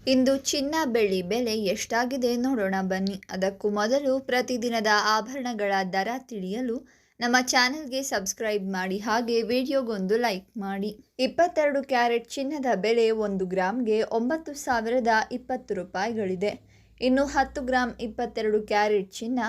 ಇಂದು ಚಿನ್ನ ಬೆಳ್ಳಿ ಬೆಲೆ ಎಷ್ಟಾಗಿದೆ ನೋಡೋಣ ಬನ್ನಿ. ಅದಕ್ಕೂ ಮೊದಲು ಪ್ರತಿದಿನದ ಆಭರಣಗಳ ದರ ತಿಳಿಯಲು ನಮ್ಮ ಚಾನೆಲ್ಗೆ ಸಬ್ಸ್ಕ್ರೈಬ್ ಮಾಡಿ, ಹಾಗೆ ವಿಡಿಯೋಗೊಂದು ಲೈಕ್ ಮಾಡಿ. 22 ಕ್ಯಾರೆಟ್ ಚಿನ್ನದ ಬೆಲೆ 1 ಗ್ರಾಮ್ಗೆ 9,020 ರೂಪಾಯಿಗಳಿದೆ. ಇನ್ನು 10 ಗ್ರಾಮ್ 22 ಕ್ಯಾರೆಟ್ ಚಿನ್ನ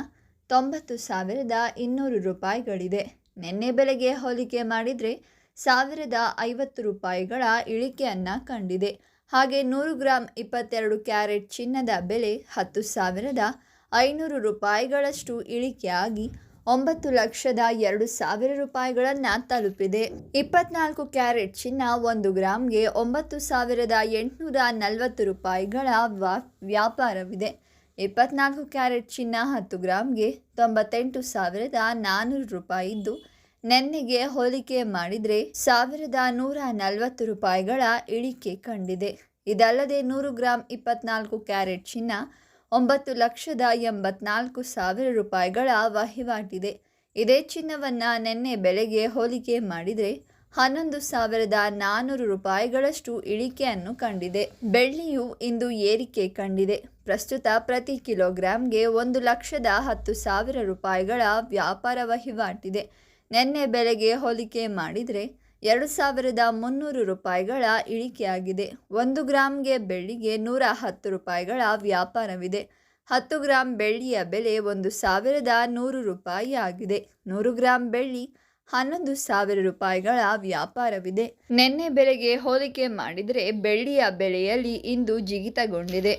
90,200 ರೂಪಾಯಿಗಳಿದೆ. ನಿನ್ನೆ ಬೆಲೆಗೆ ಹೋಲಿಕೆ ಮಾಡಿದರೆ 1,050 ರೂಪಾಯಿಗಳ ಇಳಿಕೆಯನ್ನು ಕಂಡಿದೆ. ಹಾಗೆ 100 ಗ್ರಾಮ್ 22 ಕ್ಯಾರೆಟ್ ಚಿನ್ನದ ಬೆಲೆ 10,500 ರೂಪಾಯಿಗಳಷ್ಟು ಇಳಿಕೆಯಾಗಿ 9,02,000 ರೂಪಾಯಿಗಳನ್ನು ತಲುಪಿದೆ. 24 ಕ್ಯಾರೆಟ್ ಚಿನ್ನ 1 ಗ್ರಾಮ್ಗೆ 9,840 ರೂಪಾಯಿಗಳ ವ್ಯಾಪಾರವಿದೆ. 24 ಕ್ಯಾರೆಟ್ ಚಿನ್ನ 10 ಗ್ರಾಮ್ಗೆ 98,400 ರೂಪಾಯಿ ಇದ್ದು, ನಿನ್ನೆಗೆ ಹೋಲಿಕೆ ಮಾಡಿದರೆ 1,140 ರೂಪಾಯಿಗಳ ಇಳಿಕೆ ಕಂಡಿದೆ. ಇದಲ್ಲದೆ 100 ಗ್ರಾಮ್ 24 ಕ್ಯಾರೆಟ್ ಚಿನ್ನ 9,84,000 ರೂಪಾಯಿಗಳ ವಹಿವಾಟಿದೆ. ಇದೇ ಚಿನ್ನವನ್ನು ನಿನ್ನೆ ಬೆಲೆಗೆ ಹೋಲಿಕೆ ಮಾಡಿದರೆ 11,400 ರೂಪಾಯಿಗಳಷ್ಟು ಇಳಿಕೆಯನ್ನು ಕಂಡಿದೆ. ಬೆಳ್ಳಿಯು ಇಂದು ಏರಿಕೆ ಕಂಡಿದೆ. ಪ್ರಸ್ತುತ ಪ್ರತಿ ಕಿಲೋಗ್ರಾಮ್ಗೆ 1,10,000 ರೂಪಾಯಿಗಳ ವ್ಯಾಪಾರ ವಹಿವಾಟಿದೆ. ನಿನ್ನೆ ಬೆಲೆಗೆ ಹೋಲಿಕೆ ಮಾಡಿದರೆ 2,300 ರೂಪಾಯಿಗಳ ಇಳಿಕೆಯಾಗಿದೆ. 1 ಗ್ರಾಮ್ಗೆ ಬೆಳ್ಳಿಗೆ 110 ರೂಪಾಯಿಗಳ ವ್ಯಾಪಾರವಿದೆ. 10 ಗ್ರಾಮ್ ಬೆಳ್ಳಿಯ ಬೆಲೆ 1,100 ರೂಪಾಯಿ ಆಗಿದೆ. 100 ಗ್ರಾಮ್ ಬೆಳ್ಳಿ 11,000 ರೂಪಾಯಿಗಳ ವ್ಯಾಪಾರವಿದೆ. ನಿನ್ನೆ ಬೆಲೆಗೆ ಹೋಲಿಕೆ ಮಾಡಿದರೆ ಬೆಳ್ಳಿಯ ಬೆಲೆಯಲ್ಲಿ ಇಂದು ಜಿಗಿತಗೊಂಡಿದೆ.